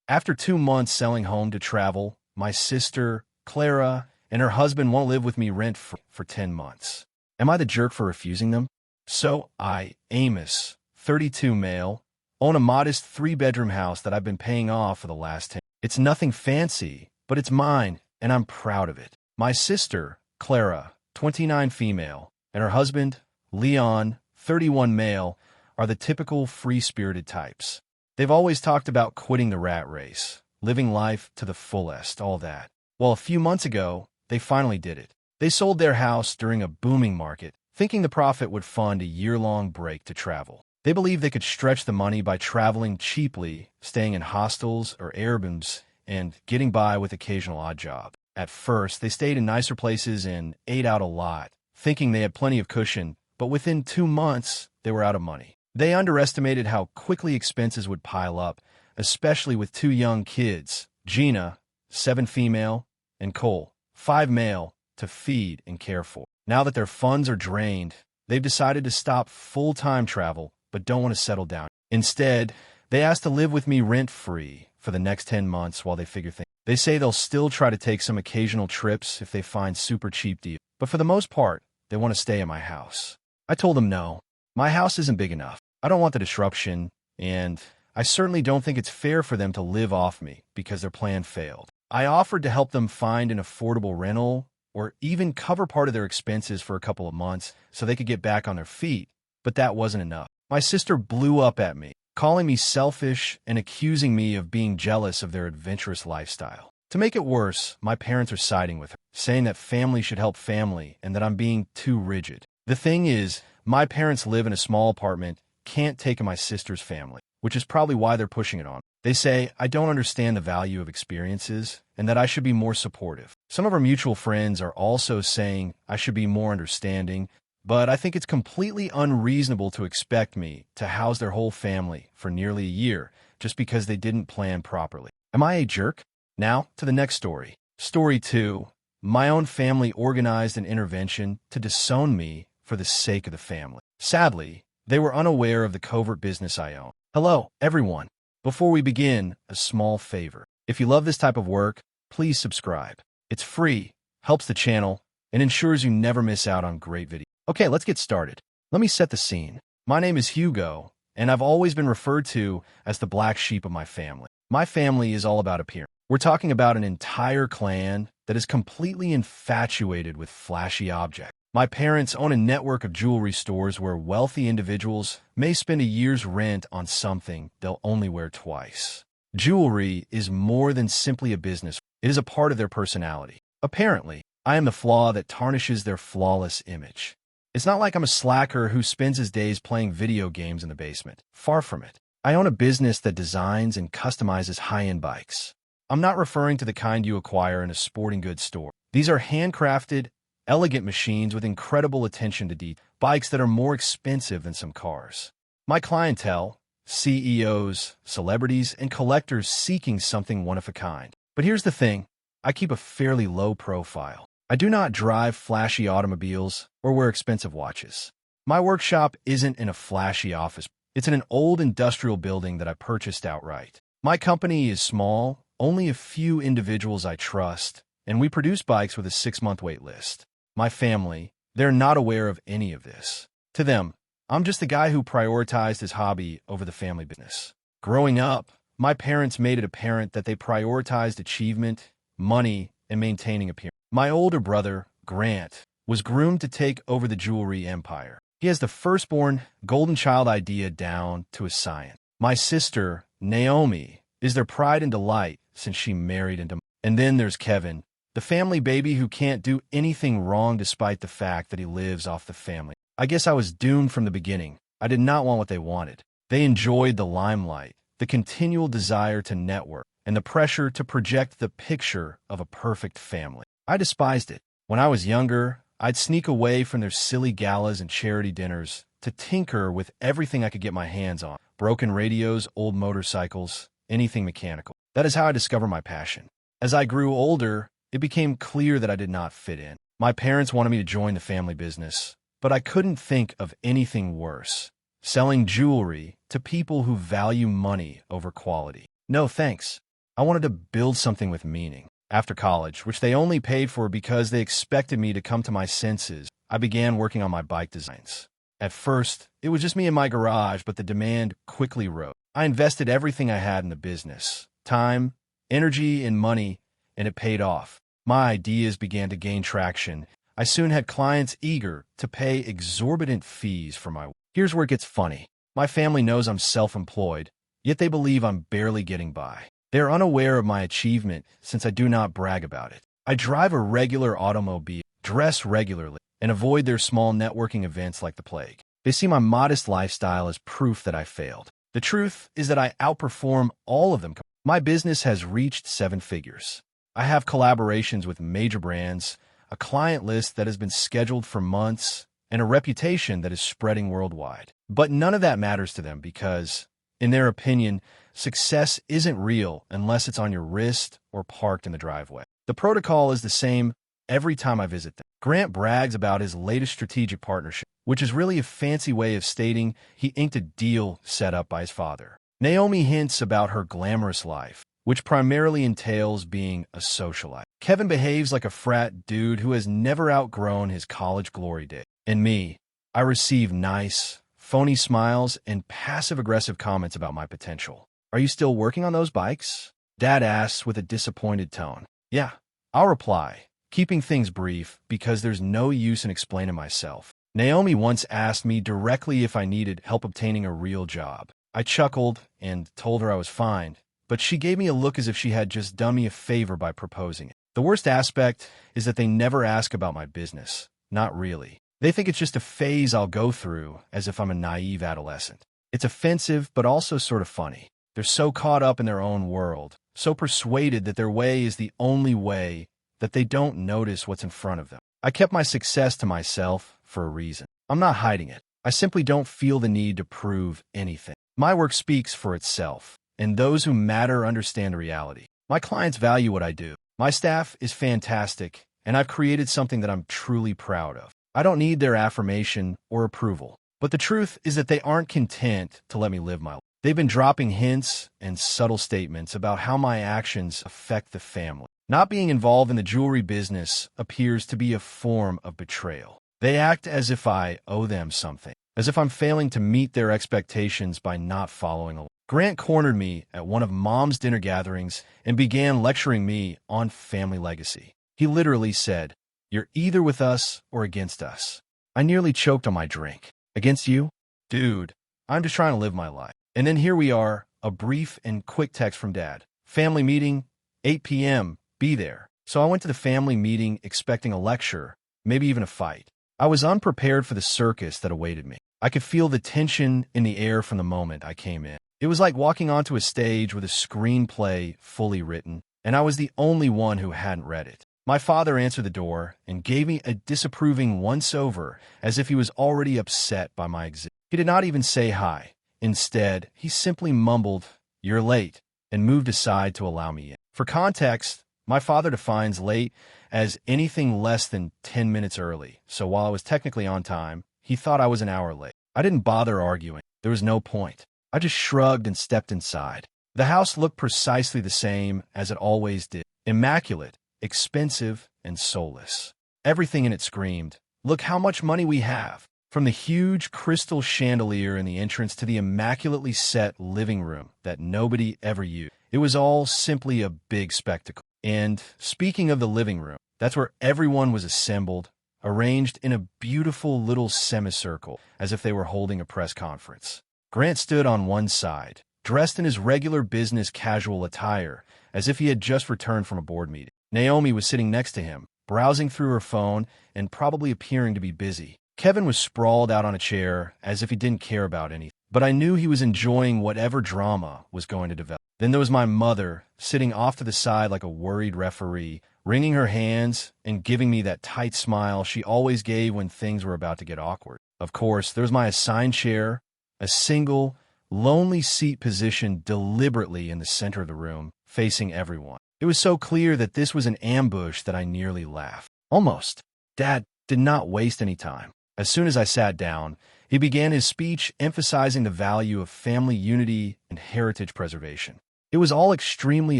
After 2 months selling home to travel, my sister, Clara, and her husband won't live with me rent for 10 months. Am I the jerk for refusing them? So I, Amos, 32 male, own a modest 3-bedroom house that I've been paying off for the last 10. It's nothing fancy, but it's mine, and I'm proud of it. My sister, Clara, 29 female, and her husband, Leon, 31 male, are the typical free-spirited types. They've always talked about quitting the rat race, living life to the fullest, all that. Well, a few months ago, they finally did it. They sold their house during a booming market, thinking the profit would fund a year-long break to travel. They believed they could stretch the money by traveling cheaply, staying in hostels or Airbnbs, and getting by with occasional odd job. At first, they stayed in nicer places and ate out a lot, thinking they had plenty of cushion, but within 2 months, they were out of money. They underestimated how quickly expenses would pile up, especially with 2 young kids, Gina, 7 female, and Cole, 5 male, to feed and care for. Now that their funds are drained, they've decided to stop full-time travel, but don't want to settle down. Instead, they asked to live with me rent-free for the next 10 months while they figure things. They say they'll still try to take some occasional trips if they find super cheap deals, but for the most part, they want to stay at my house. I told them no. My house isn't big enough. I don't want the disruption, and I certainly don't think it's fair for them to live off me because their plan failed. I offered to help them find an affordable rental or even cover part of their expenses for a couple of months so they could get back on their feet, but that wasn't enough. My sister blew up at me, calling me selfish and accusing me of being jealous of their adventurous lifestyle. To make it worse, my parents are siding with her, saying that family should help family and that I'm being too rigid. The thing is, my parents live in a small apartment, can't take in my sister's family, which is probably why they're pushing it on. They say I don't understand the value of experiences and that I should be more supportive. Some of our mutual friends are also saying I should be more understanding, but I think it's completely unreasonable to expect me to house their whole family for nearly a year just because they didn't plan properly. Am I a jerk? Now, to the next story. Story 2. My own family organized an intervention to disown me for the sake of the family. Sadly, they were unaware of the covert business I own. Hello, everyone. Before we begin, a small favor. If you love this type of work, please subscribe. It's free, helps the channel, and ensures you never miss out on great videos. Okay, let's get started. Let me set the scene. My name is Hugo, and I've always been referred to as the black sheep of my family. My family is all about appearance. We're talking about an entire clan that is completely infatuated with flashy objects. My parents own a network of jewelry stores where wealthy individuals may spend a year's rent on something they'll only wear twice. Jewelry is more than simply a business. It is a part of their personality. Apparently, I am the flaw that tarnishes their flawless image. It's not like I'm a slacker who spends his days playing video games in the basement. Far from it. I own a business that designs and customizes high-end bikes. I'm not referring to the kind you acquire in a sporting goods store. These are handcrafted, elegant machines with incredible attention to detail, bikes that are more expensive than some cars. My clientele, CEOs, celebrities, and collectors seeking something one-of-a-kind. But here's the thing, I keep a fairly low profile. I do not drive flashy automobiles or wear expensive watches. My workshop isn't in a flashy office. It's in an old industrial building that I purchased outright. My company is small, only a few individuals I trust, and we produce bikes with a 6-month wait list. My family, they're not aware of any of this. To them, I'm just the guy who prioritized his hobby over the family business. Growing up, my parents made it apparent that they prioritized achievement, money, and maintaining appearance. My older brother, Grant, was groomed to take over the jewelry empire. He has the firstborn golden child idea down to a science. My sister, Naomi, is their pride and delight since she married into. And then there's Kevin, the family baby who can't do anything wrong despite the fact that he lives off the family. I guess I was doomed from the beginning. I did not want what they wanted. They enjoyed the limelight, the continual desire to network, and the pressure to project the picture of a perfect family. I despised it. When I was younger, I'd sneak away from their silly galas and charity dinners to tinker with everything I could get my hands on. Broken radios, old motorcycles, anything mechanical. That is how I discovered my passion. As I grew older, it became clear that I did not fit in. My parents wanted me to join the family business, but I couldn't think of anything worse. Selling jewelry to people who value money over quality. No thanks. I wanted to build something with meaning. After college, which they only paid for because they expected me to come to my senses, I began working on my bike designs. At first, it was just me in my garage, but the demand quickly rose. I invested everything I had in the business, time, energy, and money, and it paid off. My ideas began to gain traction. I soon had clients eager to pay exorbitant fees for my work. Here's where it gets funny. My family knows I'm self-employed, yet they believe I'm barely getting by. They are unaware of my achievement since I do not brag about it. I drive a regular automobile, dress regularly, and avoid their small networking events like the plague. They see my modest lifestyle as proof that I failed. The truth is that I outperform all of them. My business has reached 7 figures. I have collaborations with major brands, a client list that has been scheduled for months, and a reputation that is spreading worldwide. But none of that matters to them because, in their opinion, success isn't real unless it's on your wrist or parked in the driveway. The protocol is the same every time I visit them. Grant brags about his latest strategic partnership, which is really a fancy way of stating he inked a deal set up by his father. Naomi hints about her glamorous life, which primarily entails being a socialite. Kevin behaves like a frat dude who has never outgrown his college glory days. And me, I receive nice, phony smiles and passive-aggressive comments about my potential. Are you still working on those bikes? Dad asks with a disappointed tone. Yeah, I'll reply, keeping things brief because there's no use in explaining myself. Naomi once asked me directly if I needed help obtaining a real job. I chuckled and told her I was fine, but she gave me a look as if she had just done me a favor by proposing it. The worst aspect is that they never ask about my business. Not really. They think it's just a phase I'll go through, as if I'm a naive adolescent. It's offensive, but also sort of funny. They're so caught up in their own world, so persuaded that their way is the only way, that they don't notice what's in front of them. I kept my success to myself for a reason. I'm not hiding it. I simply don't feel the need to prove anything. My work speaks for itself, and those who matter understand the reality. My clients value what I do. My staff is fantastic, and I've created something that I'm truly proud of. I don't need their affirmation or approval. But the truth is that they aren't content to let me live my life. They've been dropping hints and subtle statements about how my actions affect the family. Not being involved in the jewelry business appears to be a form of betrayal. They act as if I owe them something, as if I'm failing to meet their expectations by not following along. Grant cornered me at one of Mom's dinner gatherings and began lecturing me on family legacy. He literally said, "You're either with us or against us." I nearly choked on my drink. Against you? Dude, I'm just trying to live my life. And then here we are, a brief and quick text from Dad. Family meeting, 8 p.m., be there. So I went to the family meeting expecting a lecture, maybe even a fight. I was unprepared for the circus that awaited me. I could feel the tension in the air from the moment I came in. It was like walking onto a stage with a screenplay fully written, and I was the only one who hadn't read it. My father answered the door and gave me a disapproving once-over as if he was already upset by my existence. He did not even say hi. Instead, he simply mumbled, "You're late," and moved aside to allow me in. For context, my father defines late as anything less than 10 minutes early, so while I was technically on time, he thought I was an hour late. I didn't bother arguing. There was no point. I just shrugged and stepped inside. The house looked precisely the same as it always did. Immaculate, expensive, and soulless. Everything in it screamed, "Look how much money we have." From the huge crystal chandelier in the entrance to the immaculately set living room that nobody ever used. It was all simply a big spectacle. And speaking of the living room, that's where everyone was assembled, arranged in a beautiful little semicircle, as if they were holding a press conference. Grant stood on one side, dressed in his regular business casual attire, as if he had just returned from a board meeting. Naomi was sitting next to him, browsing through her phone and probably appearing to be busy. Kevin was sprawled out on a chair, as if he didn't care about anything. But I knew he was enjoying whatever drama was going to develop. Then there was my mother, sitting off to the side like a worried referee, wringing her hands and giving me that tight smile she always gave when things were about to get awkward. Of course, there was my assigned chair, a single, lonely seat positioned deliberately in the center of the room, facing everyone. It was so clear that this was an ambush that I nearly laughed. Almost. Dad did not waste any time. As soon as I sat down, he began his speech emphasizing the value of family unity and heritage preservation. It was all extremely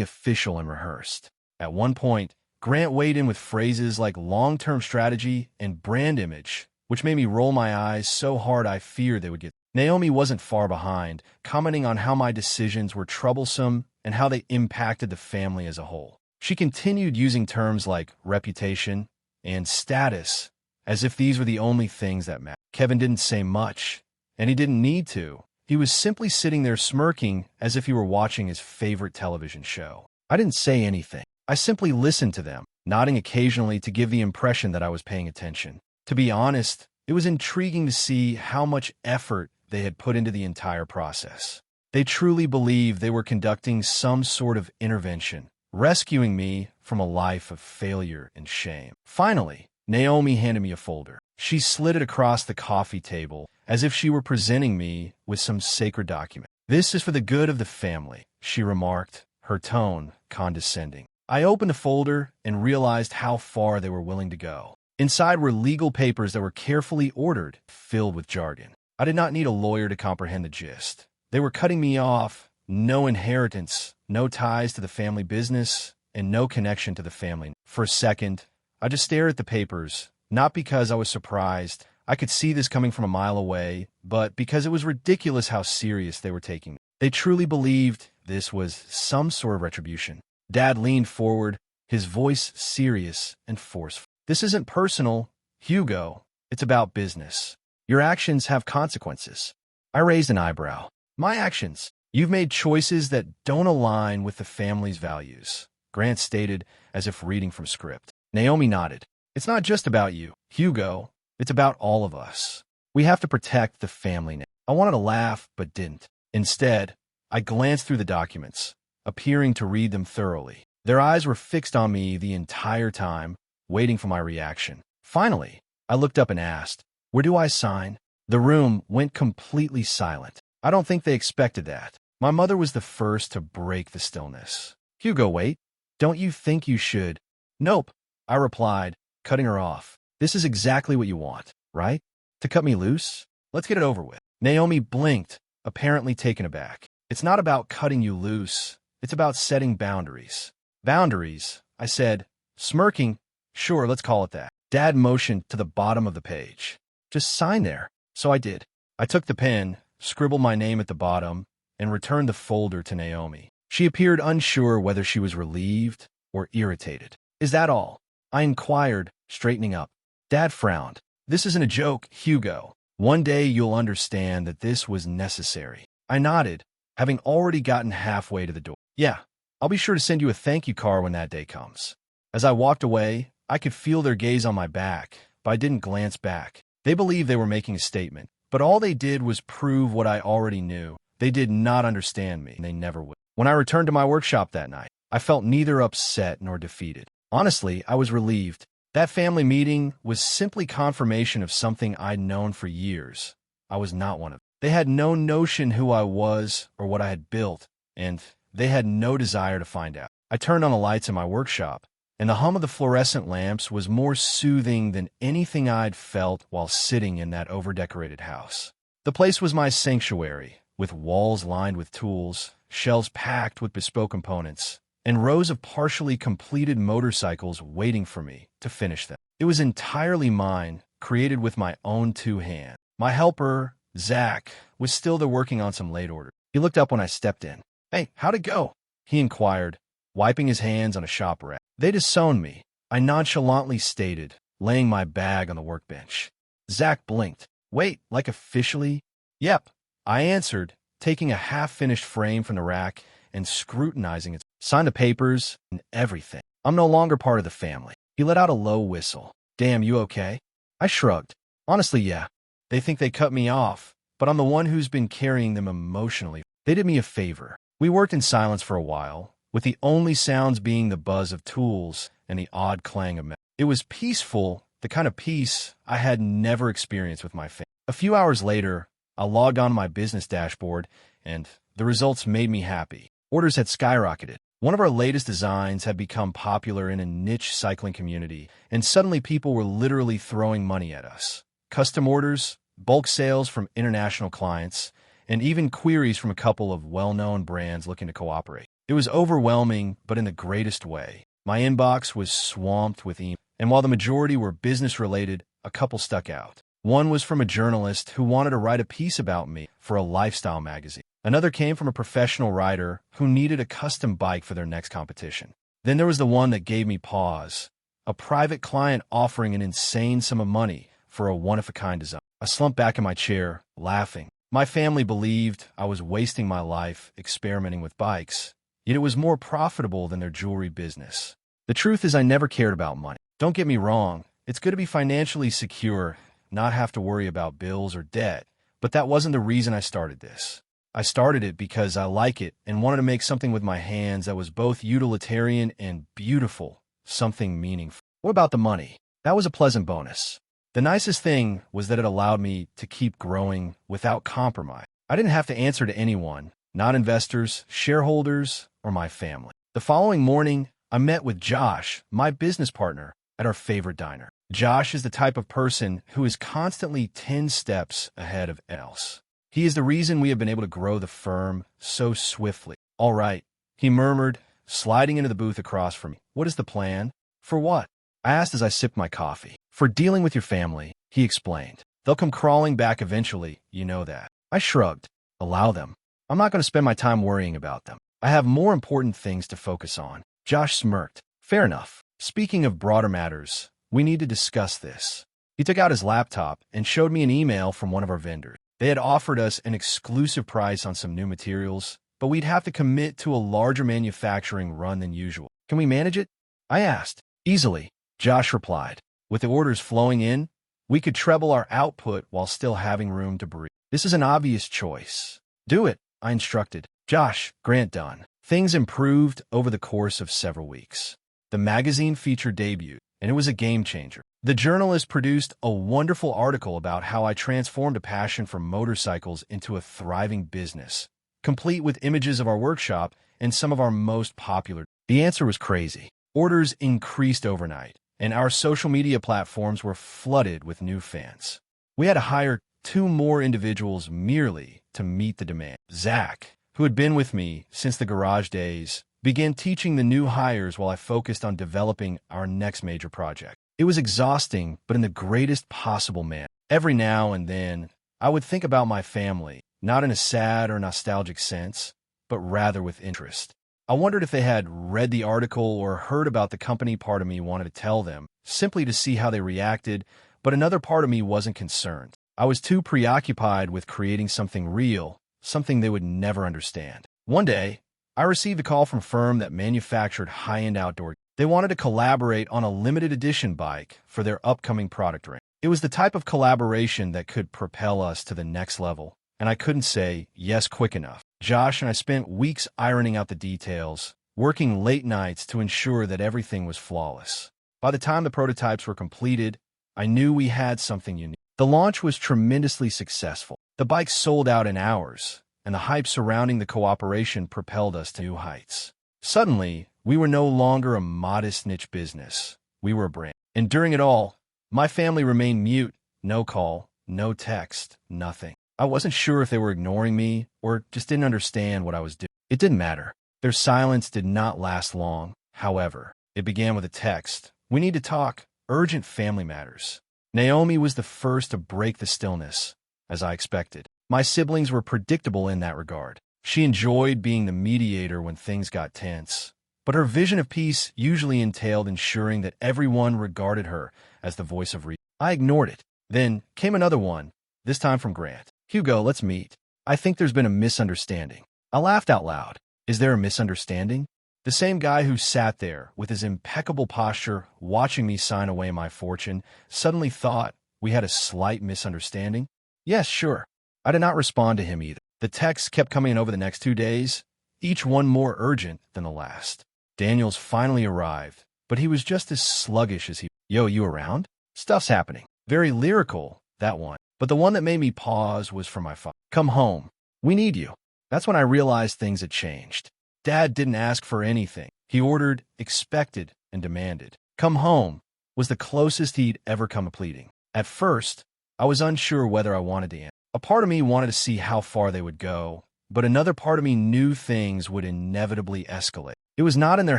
official and rehearsed. At one point, Grant weighed in with phrases like long-term strategy and brand image, which made me roll my eyes so hard I feared they would get. Naomi wasn't far behind, commenting on how my decisions were troublesome and how they impacted the family as a whole. She continued using terms like reputation and status, as if these were the only things that mattered. Kevin didn't say much, and he didn't need to. He was simply sitting there smirking as if he were watching his favorite television show. I didn't say anything. I simply listened to them, nodding occasionally to give the impression that I was paying attention. To be honest, it was intriguing to see how much effort they had put into the entire process. They truly believed they were conducting some sort of intervention, rescuing me from a life of failure and shame. Finally, Naomi handed me a folder. She slid it across the coffee table as if she were presenting me with some sacred document. "This is for the good of the family," she remarked, her tone condescending. I opened the folder and realized how far they were willing to go. Inside were legal papers that were carefully ordered, filled with jargon. I did not need a lawyer to comprehend the gist. They were cutting me off, no inheritance, no ties to the family business, and no connection to the family. For a second, I just stared at the papers, not because I was surprised. I could see this coming from a mile away, but because it was ridiculous how serious they were taking me. They truly believed this was some sort of retribution. Dad leaned forward, his voice serious and forceful. "This isn't personal, Hugo. It's about business. Your actions have consequences." I raised an eyebrow. "My actions? You've made choices that don't align with the family's values," Grant stated as if reading from script. Naomi nodded. "It's not just about you, Hugo. It's about all of us. We have to protect the family now." I wanted to laugh, but didn't. Instead, I glanced through the documents, appearing to read them thoroughly. Their eyes were fixed on me the entire time, waiting for my reaction. Finally, I looked up and asked, "Where do I sign?" The room went completely silent. I don't think they expected that. My mother was the first to break the stillness. "Hugo, wait. Don't you think you should?" "Nope," I replied, cutting her off. "This is exactly what you want, right? To cut me loose? Let's get it over with." Naomi blinked, apparently taken aback. "It's not about cutting you loose. It's about setting boundaries." "Boundaries," I said, smirking. "Sure, let's call it that." Dad motioned to the bottom of the page. "Just sign there." So I did. I took the pen, scribbled my name at the bottom, and returned the folder to Naomi. She appeared unsure whether she was relieved or irritated. "Is that all?" I inquired, straightening up. Dad frowned. "This isn't a joke, Hugo. One day you'll understand that this was necessary." I nodded, having already gotten halfway to the door. "Yeah, I'll be sure to send you a thank you card when that day comes." As I walked away, I could feel their gaze on my back, but I didn't glance back. They believed they were making a statement, but all they did was prove what I already knew. They did not understand me, and they never would. When I returned to my workshop that night, I felt neither upset nor defeated. Honestly, I was relieved. That family meeting was simply confirmation of something I'd known for years. I was not one of them. They had no notion who I was or what I had built, and they had no desire to find out. I turned on the lights in my workshop, and the hum of the fluorescent lamps was more soothing than anything I'd felt while sitting in that overdecorated house. The place was my sanctuary, with walls lined with tools, shelves packed with bespoke components, and rows of partially completed motorcycles waiting for me to finish them. It was entirely mine, created with my own two hands. My helper, Zach, was still there working on some late orders. He looked up when I stepped in. "Hey, how'd it go?" he inquired, wiping his hands on a shop rack. "They disowned me," I nonchalantly stated, laying my bag on the workbench. Zach blinked. "Wait, like officially?" "Yep," I answered, taking a half-finished frame from the rack and scrutinizing it. "Signed the papers and everything. I'm no longer part of the family." He let out a low whistle. "Damn, you okay?" I shrugged. "Honestly, yeah. They think they cut me off, but I'm the one who's been carrying them emotionally. They did me a favor." We worked in silence for a while, with the only sounds being the buzz of tools and the odd clang of metal. It was peaceful, the kind of peace I had never experienced with my family. A few hours later, I logged on my business dashboard, and the results made me happy. Orders had skyrocketed. One of our latest designs had become popular in a niche cycling community, and suddenly people were literally throwing money at us. Custom orders, bulk sales from international clients, and even queries from a couple of well-known brands looking to cooperate. It was overwhelming, but in the greatest way. My inbox was swamped with emails, and while the majority were business-related, a couple stuck out. One was from a journalist who wanted to write a piece about me for a lifestyle magazine. Another came from a professional rider who needed a custom bike for their next competition. Then there was the one that gave me pause. A private client offering an insane sum of money for a one-of-a-kind design. I slumped back in my chair, laughing. My family believed I was wasting my life experimenting with bikes, yet it was more profitable than their jewelry business. The truth is I never cared about money. Don't get me wrong, it's good to be financially secure, not have to worry about bills or debt, but that wasn't the reason I started this. I started it because I like it and wanted to make something with my hands that was both utilitarian and beautiful, something meaningful. What about the money? That was a pleasant bonus. The nicest thing was that it allowed me to keep growing without compromise. I didn't have to answer to anyone, not investors, shareholders, or my family. The following morning, I met with Josh, my business partner, at our favorite diner. Josh is the type of person who is constantly 10 steps ahead of else. He is the reason we have been able to grow the firm so swiftly. All right, he murmured, sliding into the booth across from me. What is the plan? For what? I asked as I sipped my coffee. For dealing with your family, he explained. They'll come crawling back eventually, you know that. I shrugged. Allow them. I'm not going to spend my time worrying about them. I have more important things to focus on. Josh smirked. Fair enough. Speaking of broader matters, we need to discuss this. He took out his laptop and showed me an email from one of our vendors. They had offered us an exclusive price on some new materials, but we'd have to commit to a larger manufacturing run than usual. Can we manage it? I asked. Easily, Josh replied. With the orders flowing in, we could treble our output while still having room to breathe. This is an obvious choice. Do it, I instructed. Josh, Grant done. Things improved over the course of several weeks. The magazine feature debuted, and it was a game changer. The journalist produced a wonderful article about how I transformed a passion for motorcycles into a thriving business, complete with images of our workshop and some of our most popular. The answer was crazy. Orders increased overnight, and our social media platforms were flooded with new fans. We had to hire 2 more individuals merely to meet the demand. Zach, who had been with me since the garage days, began teaching the new hires while I focused on developing our next major project. It was exhausting, but in the greatest possible manner. Every now and then, I would think about my family, not in a sad or nostalgic sense, but rather with interest. I wondered if they had read the article or heard about the company. Part of me wanted to tell them, simply to see how they reacted, but another part of me wasn't concerned. I was too preoccupied with creating something real, something they would never understand. One day, I received a call from a firm that manufactured high-end outdoor. They wanted to collaborate on a limited edition bike for their upcoming product range. It was the type of collaboration that could propel us to the next level, and I couldn't say yes quick enough. Josh and I spent weeks ironing out the details, working late nights to ensure that everything was flawless. By the time the prototypes were completed, I knew we had something unique. The launch was tremendously successful. The bike sold out in hours, and the hype surrounding the cooperation propelled us to new heights. Suddenly, we were no longer a modest niche business. We were a brand. And during it all, my family remained mute. No call, no text, nothing. I wasn't sure if they were ignoring me or just didn't understand what I was doing. It didn't matter. Their silence did not last long, however. It began with a text. We need to talk. Urgent family matters. Naomi was the first to break the stillness, as I expected. My siblings were predictable in that regard. She enjoyed being the mediator when things got tense, but her vision of peace usually entailed ensuring that everyone regarded her as the voice of reason. I ignored it. Then came another one, this time from Grant. Hugo, let's meet. I think there's been a misunderstanding. I laughed out loud. Is there a misunderstanding? The same guy who sat there with his impeccable posture watching me sign away my fortune suddenly thought we had a slight misunderstanding? Yes, sure. I did not respond to him either. The texts kept coming in over the next 2 days, each one more urgent than the last. Daniels finally arrived, but he was just as sluggish as he. Yo, you around? Stuff's happening. Very lyrical, that one. But the one that made me pause was from my father. Come home. We need you. That's when I realized things had changed. Dad didn't ask for anything. He ordered, expected, and demanded. Come home was the closest he'd ever come to pleading. At first, I was unsure whether I wanted to answer. A part of me wanted to see how far they would go, but another part of me knew things would inevitably escalate. It was not in their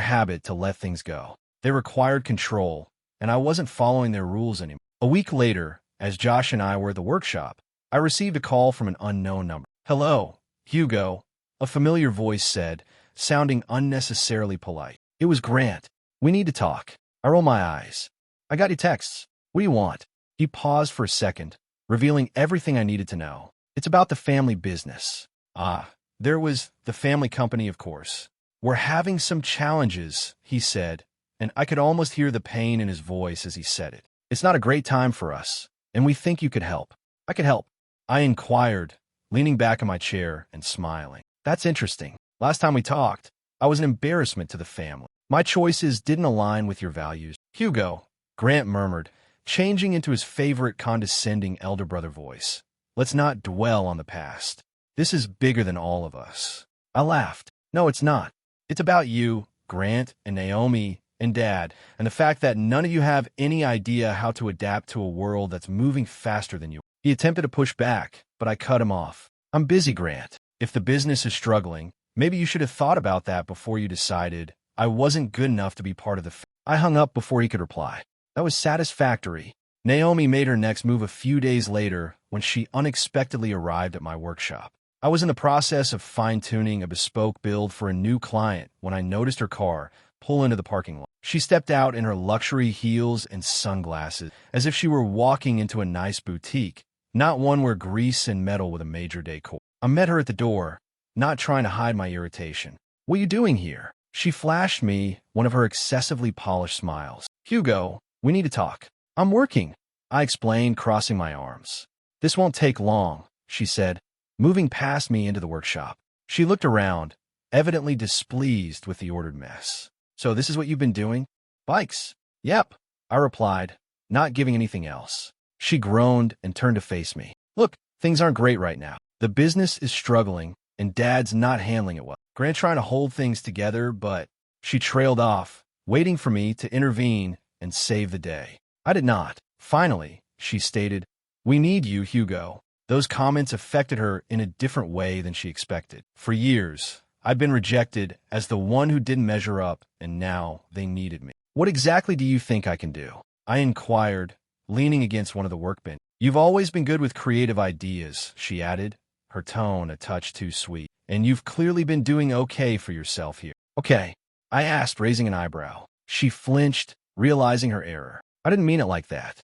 habit to let things go. They required control, and I wasn't following their rules anymore. A week later, as Josh and I were at the workshop, I received a call from an unknown number. "Hello, Hugo," a familiar voice said, sounding unnecessarily polite. It was Grant. "We need to talk." I rolled my eyes. "I got your texts. What do you want?" He paused for a second, revealing everything I needed to know. "It's about the family business." There was the family company, of course. "We're having some challenges," he said, and I could almost hear the pain in his voice as he said it. "It's not a great time for us, and we think you could help." "I could help?" I inquired, leaning back in my chair and smiling. "That's interesting. Last time we talked, I was an embarrassment to the family. My choices didn't align with your values." "Hugo," Grant murmured, changing into his favorite condescending elder brother voice, "let's not dwell on the past. This is bigger than all of us." I laughed. "No, it's not. It's about you, Grant, and Naomi, and Dad, and the fact that none of you have any idea how to adapt to a world that's moving faster than you." He attempted to push back, but I cut him off. "I'm busy, Grant. If the business is struggling, maybe you should have thought about that before you decided I wasn't good enough to be part of the I hung up before he could reply. That was satisfactory. Naomi made her next move a few days later when she unexpectedly arrived at my workshop. I was in the process of fine-tuning a bespoke build for a new client when I noticed her car pull into the parking lot. She stepped out in her luxury heels and sunglasses, as if she were walking into a nice boutique, not one where grease and metal with a major decor. I met her at the door, not trying to hide my irritation. "What are you doing here?" She flashed me one of her excessively polished smiles. "Hugo, we need to talk." "I'm working," I explained, crossing my arms. "This won't take long," she said, moving past me into the workshop. She looked around, evidently displeased with the ordered mess. "So this is what you've been doing? Bikes?" "Yep," I replied, not giving anything else. She groaned and turned to face me. "Look, things aren't great right now. The business is struggling, and Dad's not handling it well. Grant's trying to hold things together, but..." She trailed off, waiting for me to intervene and save the day. I did not. Finally, she stated, "We need you, Hugo." Those comments affected her in a different way than she expected. For years, I'd been rejected as the one who didn't measure up, and now they needed me. "What exactly do you think I can do?" I inquired, leaning against one of the workbenches. "You've always been good with creative ideas," she added, her tone a touch too sweet. "And you've clearly been doing okay for yourself here." "Okay," I asked, raising an eyebrow. She flinched, realizing her error. "I didn't mean it like that.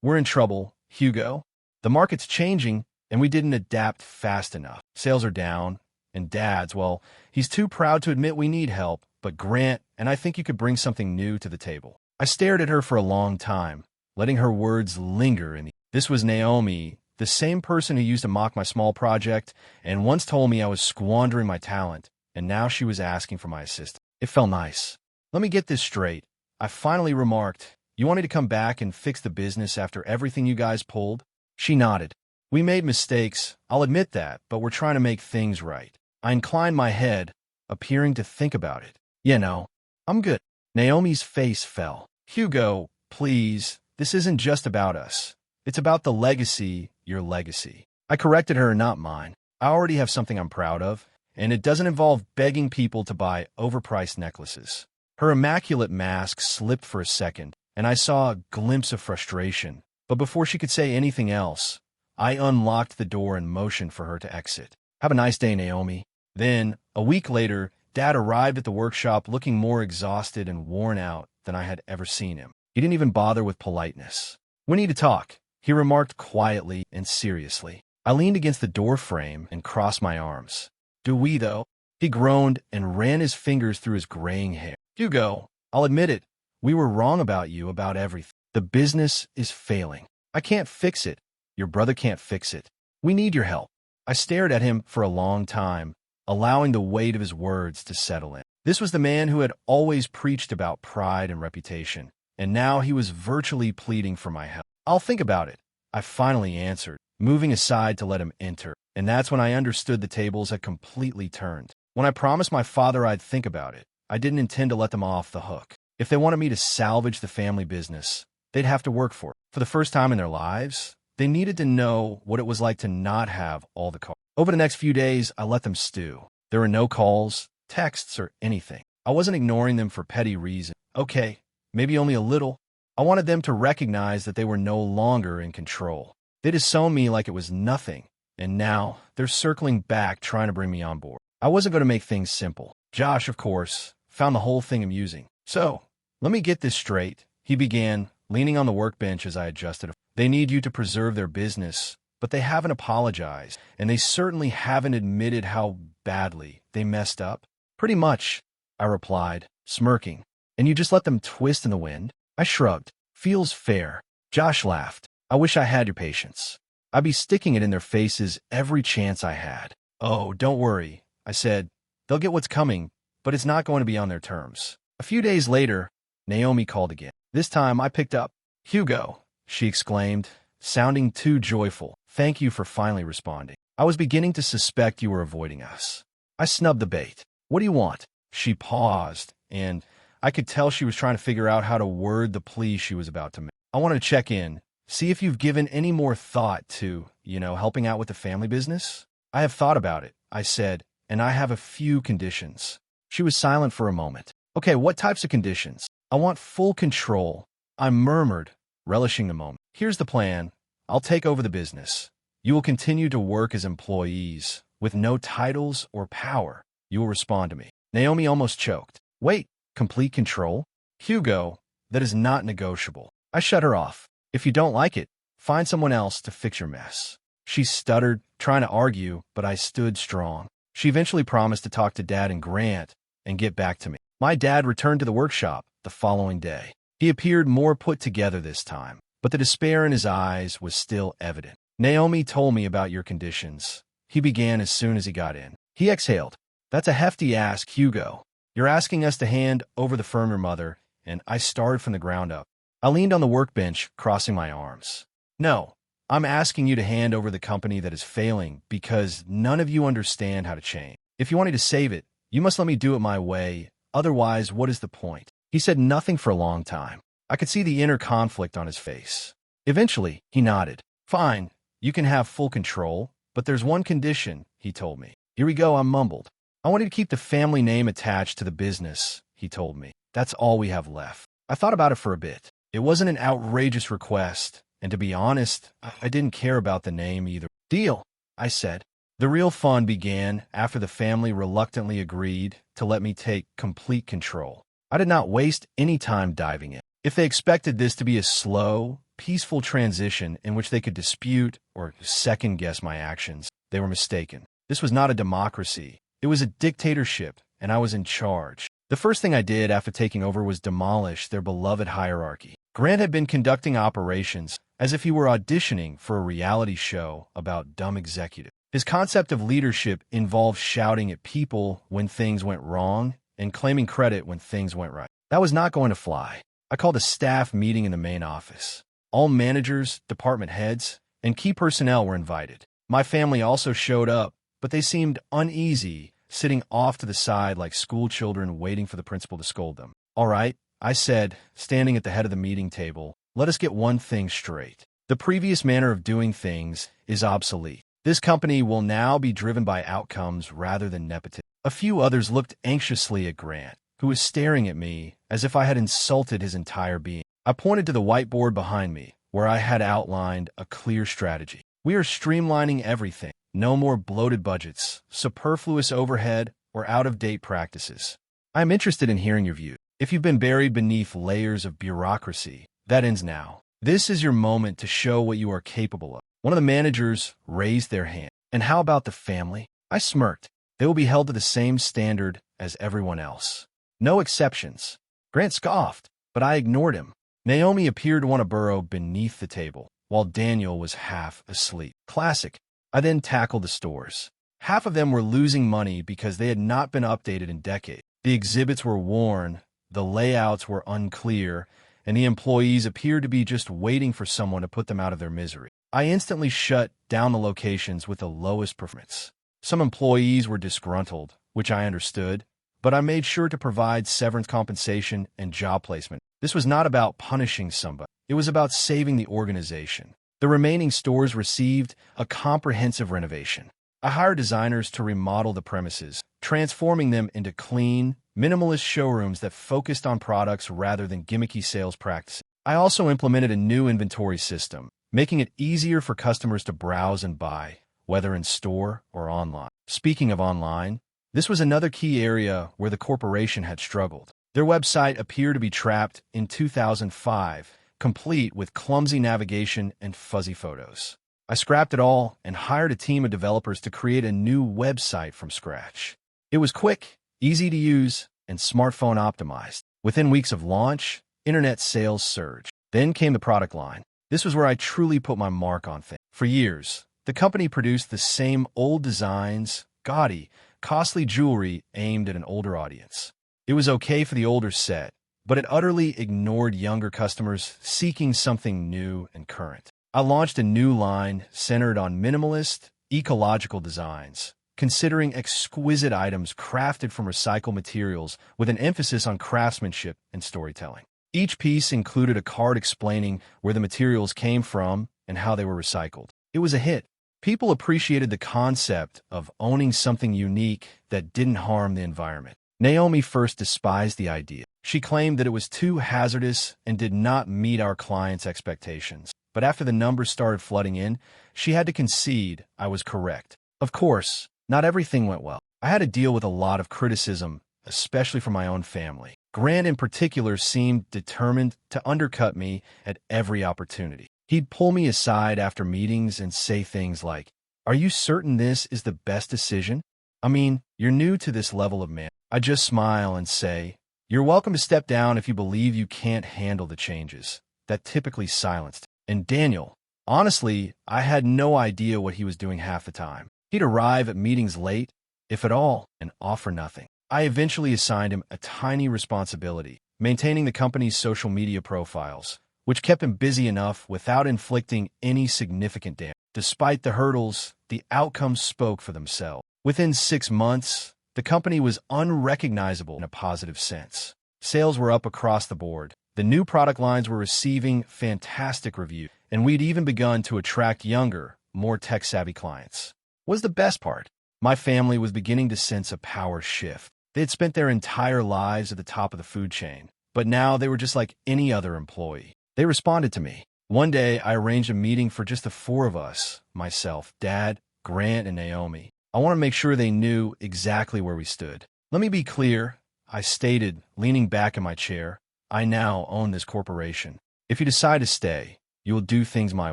We're in trouble, Hugo. The market's changing, and we didn't adapt fast enough. Sales are down, and Dad's, well, he's too proud to admit we need help, but Grant, and I think you could bring something new to the table." I stared at her for a long time, letting her words linger in me. This was Naomi, the same person who used to mock my small project and once told me I was squandering my talent, and now she was asking for my assistance. It felt nice. "Let me get this straight," I finally remarked. "You want me to come back and fix the business after everything you guys pulled?" She nodded. "We made mistakes, I'll admit that, but we're trying to make things right." I inclined my head, appearing to think about it. "You know, I'm good." Naomi's face fell. "Hugo, please, this isn't just about us. It's about the legacy, your legacy." I corrected her, "Not mine. I already have something I'm proud of, and it doesn't involve begging people to buy overpriced necklaces." Her immaculate mask slipped for a second, and I saw a glimpse of frustration. But before she could say anything else, I unlocked the door and motioned for her to exit. "Have a nice day, Naomi." Then, a week later, Dad arrived at the workshop looking more exhausted and worn out than I had ever seen him. He didn't even bother with politeness. "We need to talk," he remarked quietly and seriously. I leaned against the door frame and crossed my arms. "Do we, though?" He groaned and ran his fingers through his graying hair. "Hugo, I'll admit it. We were wrong about you, about everything. The business is failing. I can't fix it. Your brother can't fix it. We need your help." I stared at him for a long time, allowing the weight of his words to settle in. This was the man who had always preached about pride and reputation, and now he was virtually pleading for my help. "I'll think about it," I finally answered, moving aside to let him enter, and that's when I understood the tables had completely turned. When I promised my father I'd think about it, I didn't intend to let them off the hook. If they wanted me to salvage the family business, they'd have to work for it. For the first time in their lives, they needed to know what it was like to not have all the cards. Over the next few days, I let them stew. There were no calls, texts, or anything. I wasn't ignoring them for petty reasons. Okay, maybe only a little. I wanted them to recognize that they were no longer in control. They disowned me like it was nothing, and now they're circling back trying to bring me on board. I wasn't going to make things simple. Josh, of course, found the whole thing amusing. So, let me get this straight, he began, leaning on the workbench as I adjusted. They need you to preserve their business, but they haven't apologized, and they certainly haven't admitted how badly they messed up. Pretty much, I replied, smirking. And you just let them twist in the wind? I shrugged. Feels fair. Josh laughed. I wish I had your patience. I'd be sticking it in their faces every chance I had. Oh, don't worry, I said. They'll get what's coming, but it's not going to be on their terms. A few days later, Naomi called again. This time I picked up. Hugo, she exclaimed, sounding too joyful. Thank you for finally responding. I was beginning to suspect you were avoiding us. I snubbed the bait. What do you want? She paused, and I could tell she was trying to figure out how to word the plea she was about to make. I wanted to check in, see if you've given any more thought to, helping out with the family business. I have thought about it, I said, and I have a few conditions. She was silent for a moment. Okay, what types of conditions? I want full control. I murmured, relishing the moment. Here's the plan. I'll take over the business. You will continue to work as employees, with no titles or power. You will respond to me. Naomi almost choked. Wait, complete control? Hugo, that is not negotiable. I shut her off. If you don't like it, find someone else to fix your mess. She stuttered, trying to argue, but I stood strong. She eventually promised to talk to Dad and Grant and get back to me. My dad returned to the workshop the following day. He appeared more put together this time, but the despair in his eyes was still evident. Naomi told me about your conditions. He began as soon as he got in. He exhaled. That's a hefty ask, Hugo. You're asking us to hand over the firm your mother, and I started from the ground up. I leaned on the workbench, crossing my arms. No, I'm asking you to hand over the company that is failing because none of you understand how to change. If you want me to save it, you must let me do it my way. Otherwise, what is the point? He said nothing for a long time. I could see the inner conflict on his face. Eventually, he nodded. Fine, you can have full control, but there's one condition, he told me. Here we go, I mumbled. I wanted to keep the family name attached to the business, he told me. That's all we have left. I thought about it for a bit. It wasn't an outrageous request, and to be honest, I didn't care about the name either. Deal, I said. The real fun began after the family reluctantly agreed to let me take complete control. I did not waste any time diving in. If they expected this to be a slow, peaceful transition in which they could dispute or second-guess my actions, they were mistaken. This was not a democracy. It was a dictatorship, and I was in charge. The first thing I did after taking over was demolish their beloved hierarchy. Grant had been conducting operations as if he were auditioning for a reality show about dumb executives. His concept of leadership involved shouting at people when things went wrong and claiming credit when things went right. That was not going to fly. I called a staff meeting in the main office. All managers, department heads, and key personnel were invited. My family also showed up, but they seemed uneasy, sitting off to the side like school children waiting for the principal to scold them. All right, I said, standing at the head of the meeting table, let us get one thing straight. The previous manner of doing things is obsolete. This company will now be driven by outcomes rather than nepotism. A few others looked anxiously at Grant, who was staring at me as if I had insulted his entire being. I pointed to the whiteboard behind me, where I had outlined a clear strategy. We are streamlining everything. No more bloated budgets, superfluous overhead, or out-of-date practices. I am interested in hearing your view. If you've been buried beneath layers of bureaucracy, that ends now. This is your moment to show what you are capable of. One of the managers raised their hand. And how about the family? I smirked. They will be held to the same standard as everyone else. No exceptions. Grant scoffed, but I ignored him. Naomi appeared to want to burrow beneath the table, while Daniel was half asleep. Classic. I then tackled the stores. Half of them were losing money because they had not been updated in decades. The exhibits were worn, the layouts were unclear, and the employees appeared to be just waiting for someone to put them out of their misery. I instantly shut down the locations with the lowest performance. Some employees were disgruntled, which I understood, but I made sure to provide severance compensation and job placement. This was not about punishing somebody. It was about saving the organization. The remaining stores received a comprehensive renovation. I hired designers to remodel the premises, transforming them into clean, minimalist showrooms that focused on products rather than gimmicky sales practices. I also implemented a new inventory system, making it easier for customers to browse and buy, whether in store or online. Speaking of online, this was another key area where the corporation had struggled. Their website appeared to be trapped in 2005, complete with clumsy navigation and fuzzy photos. I scrapped it all and hired a team of developers to create a new website from scratch. It was quick, easy to use, and smartphone optimized. Within weeks of launch, internet sales surged. Then came the product line. This was where I truly put my mark on things. For years, the company produced the same old designs, gaudy, costly jewelry aimed at an older audience. It was okay for the older set, but it utterly ignored younger customers seeking something new and current. I launched a new line centered on minimalist, ecological designs, considering exquisite items crafted from recycled materials with an emphasis on craftsmanship and storytelling. Each piece included a card explaining where the materials came from and how they were recycled. It was a hit. People appreciated the concept of owning something unique that didn't harm the environment. Naomi first despised the idea. She claimed that it was too hazardous and did not meet our clients' expectations. But after the numbers started flooding in, she had to concede I was correct. Of course, not everything went well. I had to deal with a lot of criticism, especially from my own family. Grant in particular seemed determined to undercut me at every opportunity. He'd pull me aside after meetings and say things like, "Are you certain this is the best decision? I mean, you're new to this level of man." I just smile and say, "You're welcome to step down if you believe you can't handle the changes." That typically silenced. And Daniel, honestly, I had no idea what he was doing half the time. He'd arrive at meetings late, if at all, and offer nothing. I eventually assigned him a tiny responsibility, maintaining the company's social media profiles, which kept him busy enough without inflicting any significant damage. Despite the hurdles, the outcomes spoke for themselves. Within 6 months, the company was unrecognizable in a positive sense. Sales were up across the board. The new product lines were receiving fantastic reviews, and we'd even begun to attract younger, more tech-savvy clients. What was the best part? My family was beginning to sense a power shift. They had spent their entire lives at the top of the food chain, but now they were just like any other employee. They responded to me. One day, I arranged a meeting for just the 4 of us, myself, Dad, Grant, and Naomi. I want to make sure they knew exactly where we stood. "Let me be clear," I stated, leaning back in my chair. "I now own this corporation. If you decide to stay, you will do things my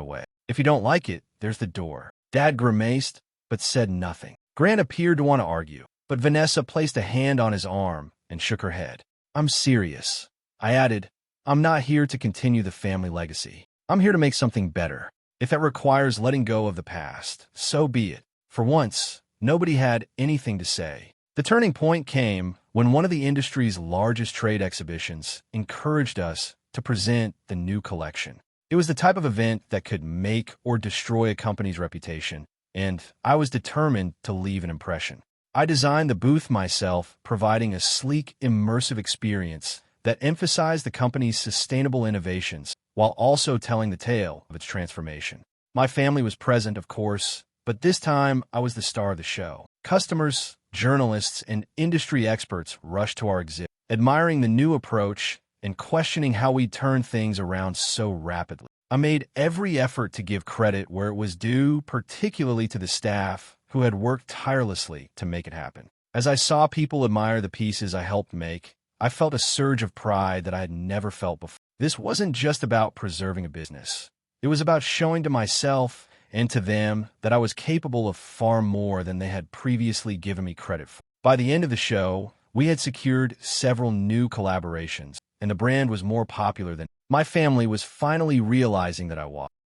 way. If you don't like it, there's the door." Dad grimaced, but said nothing. Grant appeared to want to argue, but Vanessa placed a hand on his arm and shook her head. "I'm serious." I added, "I'm not here to continue the family legacy. I'm here to make something better. If that requires letting go of the past, so be it." For once, nobody had anything to say. The turning point came when one of the industry's largest trade exhibitions encouraged us to present the new collection. It was the type of event that could make or destroy a company's reputation, and I was determined to leave an impression. I designed the booth myself, providing a sleek, immersive experience that emphasized the company's sustainable innovations while also telling the tale of its transformation. My family was present, of course, but this time I was the star of the show. Customers, journalists, and industry experts rushed to our exhibit, admiring the new approach and questioning how we turned things around so rapidly. I made every effort to give credit where it was due, particularly to the staff who had worked tirelessly to make it happen. As I saw people admire the pieces I helped make, I felt a surge of pride that I had never felt before. This wasn't just about preserving a business. It was about showing to myself and to them that I was capable of far more than they had previously given me credit for. By the end of the show, we had secured several new collaborations, and the brand was more popular than my family was finally realizing that I was.